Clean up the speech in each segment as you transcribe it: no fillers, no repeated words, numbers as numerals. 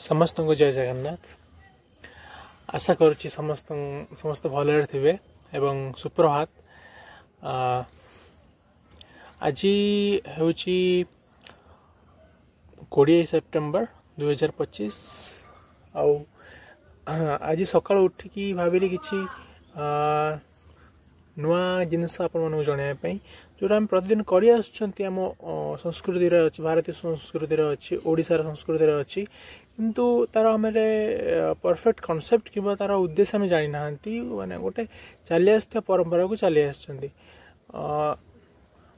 समस्त को जय जगन्नाथ। आशा करुच्ची समस्त भलरे थे एवं सुप्रभात। आज हूँ 20 सेप्टेम्बर 2025। आज सकाल उठिकी भाविली किसी नुआ जिनस आपको जनवाई जो आम प्रतिदिन कर आम संस्कृति अच्छी भारतीय संस्कृति अच्छी ओडिशार संस्कृति अच्छी किंतु तार आम परफेक्ट कॉन्सेप्ट कि तार उद्देश्य आम जानी ना माने गोटे चली आसा परंपरा को चली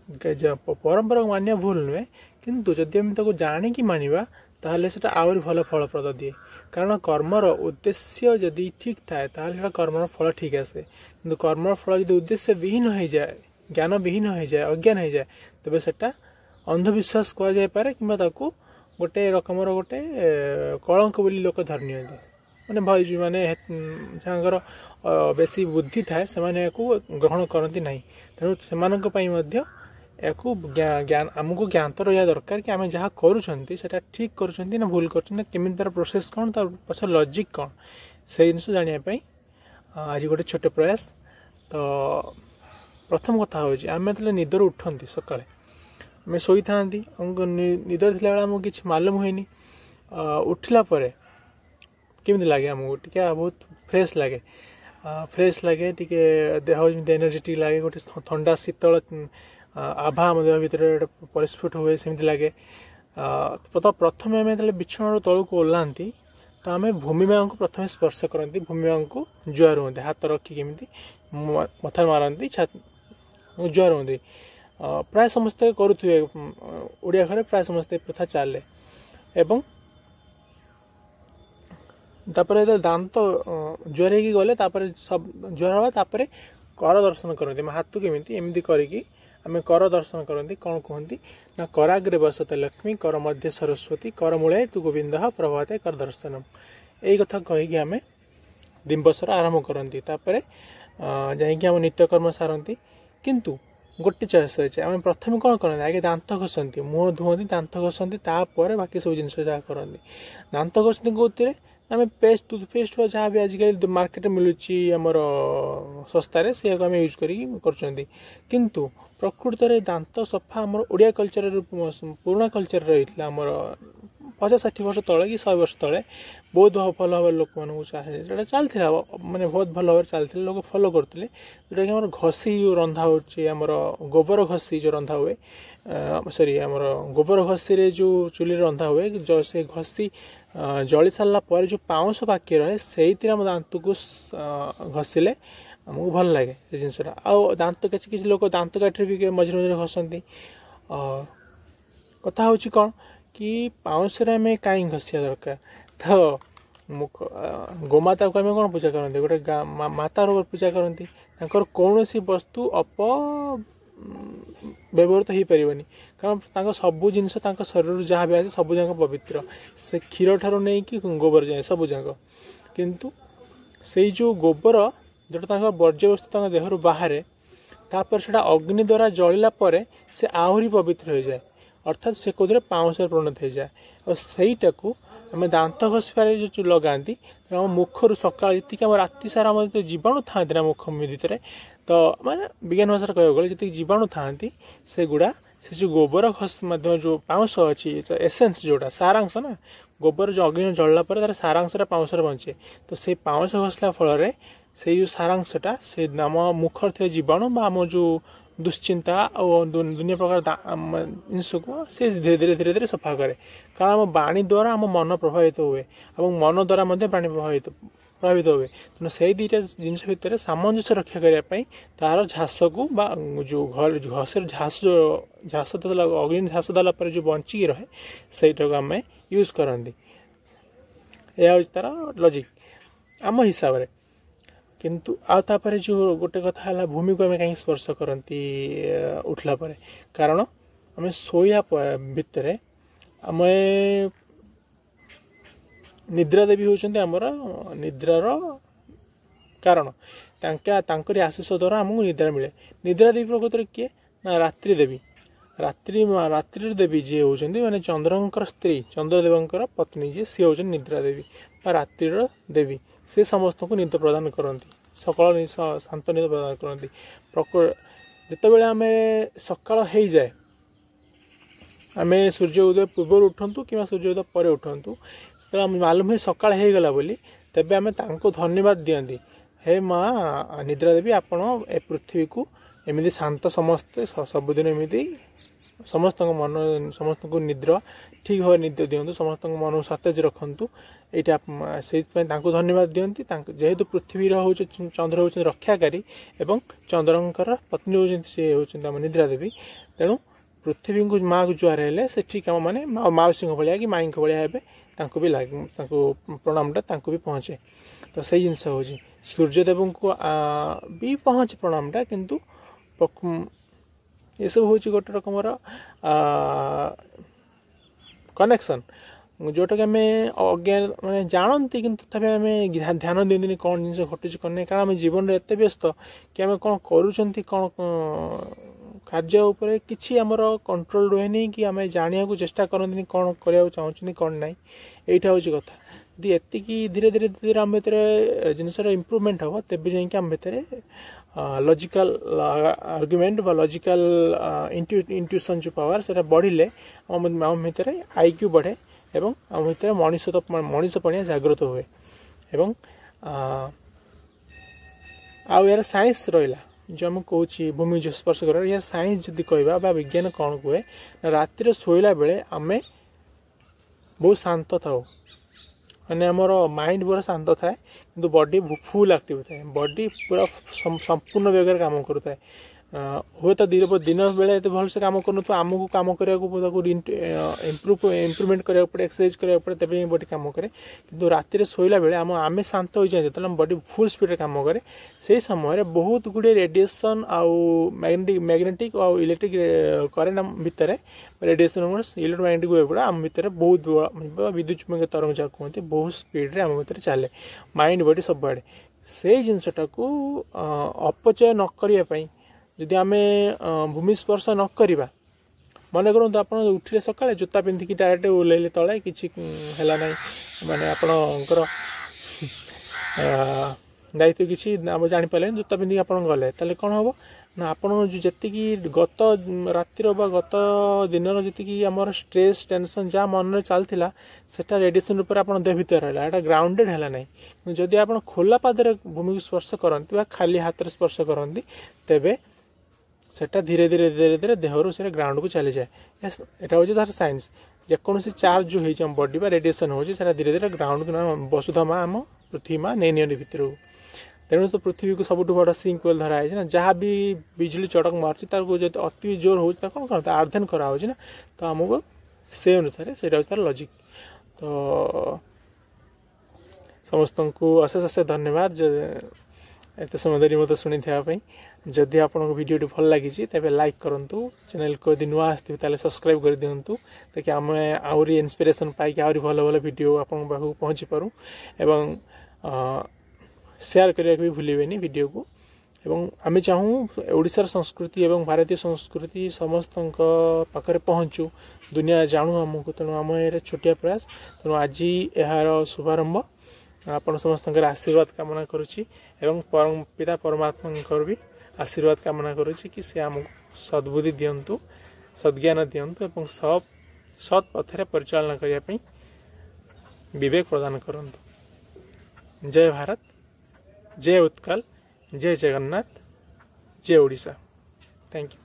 परंपरा को मानिया भूल नुहे किंतु जदि आम ताको जानिकी मानिबा ताहले सेटा आउरी भल फलप्रद दिए। कारण कर्मर उद्देश्य जदि ठीक थाए ताहले कर्मर फल ठीक आसे किंतु कर्मर फल जदि उद्देश्य विहीन हो जाए ज्ञान विहीन हो जाए अज्ञान हो जाए तेज सेटा अंधविश्वास कह जाय पारे किंबा ताको गोटे रकमर गोटे कलंक बोली लोक धरनी माने भाई माने जहाँकर बेसी बुद्धि थाए से ग्रहण करती ना तेणु से ज्ञान आमको ज्ञान तो रहा दरकार कि आम जहाँ करा ठीक कर भूल करमी तार प्रोसेस कौन तार पछ लॉजिक कौन से जिन जानापी आज गोटे छोटे प्रयास। तो प्रथम कथा हूँ आम जो निदर उठती सका आम शोई था आमको निदर थी आमको किसी मालूम हुए उठला केमी लगे आमको टी बहुत फ्रेश लगे टी देह एनर्जेटिक लगे गोटे ठंडा शीतल आभा आम देह भर परिस्फुट हुए सेमती लगे। तो प्रथम आम जो बिछण तलू को ओह्लांती तो आम भूमि माँ को प्रथम स्पर्श करती भूमि माँ को जुआर हुए हाथ रखी केमी मथा मारती जुआर हुए प्राय समस्ते करुवे ओडिया घरे प्राय समस्ते प्रथा चले एवं तापर दांत जुआर हो गले सब जुआर हवा कर दर्शन करते हाथ केमी एमती करके आम कर दर्शन करती कौन कहती ना कराग्रे बसते लक्ष्मी कर मध्य सरस्वती कर मूले तु गोविंद प्रभाते कर दर्शनम यही कथा कहीकि आम दिवसर आरंभ करती जाकि आम नित्यकर्म सारती किंतु गोटे चॉइस अच्छे आम प्रथम कौन करते आगे दांत घसती मुह धुअती दांत घसती बाकी सब जिन करती दांत घसती कौन आम पेस्ट टूथपेस्ट जहाँ भी आजिकल मार्केट मिलूँ आमर सस्तार से आम यूज किंतु प्रकृत में दांत सफा आम ओडिया कल्चर पुराणा कल्चर रही आमर 50-60 वर्ष तले कि 100 वर्ष तले बहुत भल भाव लोक मानू चलता माने बहुत भल भाव चलते लोग फॉलो करते जोटा कि आम घसी जो रंधा होमर गोबर घसी जो रंधा हुए सॉरी आमर गोबर घसी जो चुली रंधा हुए जो से घसी जली सारा पर जो पाउंस बाकी रहे से दांत को घसिले आमको भल लगे से जिनसा आ दांत किसी लोग दांत काठी भी मझे मझे घसती कथा हूँ कौन कि पाउंस आम कहीं घसिया दरकार तो मुख गोमाता को आम कौन पूजा करते गोटे माता पूजा करती कौन वस्तु व्यवहृत हो पारनि कारण सबू जिन शरीर जहाँ भी आसे सब जाक पवित्र से क्षीर ठार नहीं कि गोबर जाए सब जाक किंतु से जो गोबर जोटा वर्ज्य वस्तु देह बाहर तापर से अग्नि द्वारा जलिला से आहरी पवित्र हो जाए अर्थात से कौन पाउंस परिणत हो जाए और सहीटा को आम दांत घसबार जो लगाती आम मुखर सका जी आम राति सारा जो जीवाणु था ना मुख भितर तो माने विज्ञान भाषा कह गले जी जीवाणु था से गुड़ा से जो गोबर घस मध्यम जो पाउंस अच्छी एसेंस जोटा सारांश ना गोबर जो अग्नि जलला तार सारांश पाउंस बचे तो से पाउंस घसला फल से जो सारांशटा से आम मुखर थे जीवाणु आम जो दुश्चिंता और दुनिया प्रकार जिनस को से धीरे धीरे सफा करे कारण आम बाणी द्वारा आम मन प्रभावित हुए और मन द्वारा प्राणी प्रभावित हुए तेणु से दुईटा जिन भितर सामंजस्य रक्षा करने तार झास को जो घर घस झास झास अग्नि झास देला जो बंचिकी रहे सहीटा को आम यूज करती यह तार लॉजिक आम हिसाब से किंतु आपर जो गोटे कथा है भूमि को आम कहीं स्पर्श करती उठला कारण आम शोया भितर आम निद्रा देवी होती आमर निद्रार कारण आशीष द्वारा आमको निद्रा मिले निद्रा देवी प्रकृत किए ना रात्रि देवी रात्रि देवी जी होती माने चंद्रंकर स्त्री चंद्रदेवंकर पत्नी जी सी होती निद्रा देवी बा रात्रिर देवी से समस्त को निद प्रदान करती सकाल शांत निद प्रदान करती जिते आम सकाल हो जाए आम सूर्य उदय पूर्व उठंतु कि सूर्य उदय पर उठंतु मालूम है सकाल हो गला बोली तेबे आम धन्यवाद दियंती हे माँ निद्रा देवी आपण ए पृथ्वी को एमती शांत समस्ते सबुदिन एमती समस्त मन समस्त को निद्रा ठीक भाव निद दिंतु समस्त मन सतेज रखु यहाँ से धन्यवाद दियंती जेहेतु पृथ्वी हूँ चंद्र हूँ रक्षाकारी एवं चंद्रंकर पत्नी हूँ सी हूँ आम निद्रा देवी तेणु पृथ्वी को माँ को जुआर हेले से ठीक आम मैंने माउसी भाया कि माई भाया हे भी लगे प्रणामटा भी पहुँचे तो से जिनस हूँ सूर्यदेव को भी पहुँचे प्रणामटा किंतु ये सब हूँ गोटे रकम कनेक्शन जोटा कि आम अज्ञान मैंने जानती कि तथापि आम ध्यान दिखनी कौन जिन घटुच कौन नहीं कारण आम जीवन में एत व्यस्त कि आम कौन करुँच कौन कार्य उपर किसी आमर कंट्रोल रुहेनी कि आम जाना चेष्टा करते कौन करने चाहूँ कौन ना यहाँ हूँ कथा यदि एति धीरे धीरे धीरे आम भर जिनसर इम्प्रूवमेंट हम तेज जाकि आम भर लॉजिकल आर्गुमेंट बा लॉजिकल इंट्यूशन जो पावर से बढ़िले आम भर IQ बढ़े एवं आम भर मनीषपणिया जागृत हुए एवं आउ यार साइंस रहा जो आम कौच भूमि जो स्पर्श कर यार साइंस जदि कहवा विज्ञान कौन कहे रातिर शोला बेले आम बहुत शांत था मैंने आमर माइंड पूरा शांत थाए किंतु बॉडी फुल एक्टिव थाए बॉडी पूरा संपूर्ण बेगर काम करूँ हुए तो दिन बेले एत भल से कम कर आमको कम इम्प्रूवमेंट करा पड़े एक्सरसाइज करा पड़े तब बॉडी कम करे किंतु राति शोला बेले आम शांत हो जाए जो बॉडी फुल स्पीड कम करे से समय बहुत गुड़े रेडिएशन आउ मैग्नेटिक और इलेक्ट्रिक करेन्ट भितर रेडिएशन इलेक्ट्रोमैग्नेटिक वेव गुड़ा आम भितर बहुत विद्युत चुंबकीय तरंग जहाँ कहते बहुत स्पीड आम भितर चले माइंड बॉडी सब आड़े से जिनसटा को अपचय न करने जदि आम भूमि स्पर्श न करवा मन करूँ आप उठिले सका जोता पिंधिकी डायरेक्ट ओल्ले तले कि ना माने आपणकर दायित्व किसी जापारे जोता पिंधिकी आप गले कौन हम ना आप जी गत रातिर गत दिन जी आम स्ट्रेस टेंशन जहाँ मन चलता सेटा रेडिएशन रूप आप देह भर रहा है ग्राउंडेड है ना जदि आप खोला पादे भूमि को स्पर्श करती खाली हाथ स्पर्श करती तेबे सेटा धीरे धीरे धीरे धीरे देहरु से ग्राउंड को चली जाए यहाँ हूँ तार साइंस जेकोसी चार्ज जो है बॉडी बा रेडिएशन हो धीरे धीरे ग्राउंड को वसुधा माँ आम पृथ्वी माँ नहीं नियंती भितर को तेणु तो पृथ्वी को सबुठ बड़ सिंक वेल धराई ना जहाँ भी बिजली चड़क मार्च अति जोर हो कौन कौन आर्धन कराऊ ना तो आमको से अनुसार से तार लॉजिक तो समस्त को अशेष अशेष धन्यवाद एत समय धरी मत शुणी जदि आप वीडियो भल लगी तेज लाइक करूँ चैनल को यदि नुआ आसते सब्सक्राइब कर दिंतु ताकि आम आहरी इंस्पिरेशन पाई आहरी भल भल वीडियो आपण पाखु पहुँची पारूँ एवं शेयर करने भी भूलें वीडियो को एवं आम चाहूँ ओडिशार संस्कृति एवं भारतीय संस्कृति समस्त पाखे पहुँचू दुनिया जानू आमको तेणु आम ये छोटिया प्रयास तेणु आज यार शुभारंभ आपण समस्त आशीर्वाद कामना करुच्ची एवं पिता परमात्मा भी आशीर्वाद कामना करुच्ची कि से आमको सद्बुद्धि दिंतु सद्ज्ञान दिंतु एवं सब सत् पथरे परिचालना करने विवेक प्रदान करंतु। जय भारत, जय उत्कल, जय जगन्नाथ, जय ओडिशा। Thank you.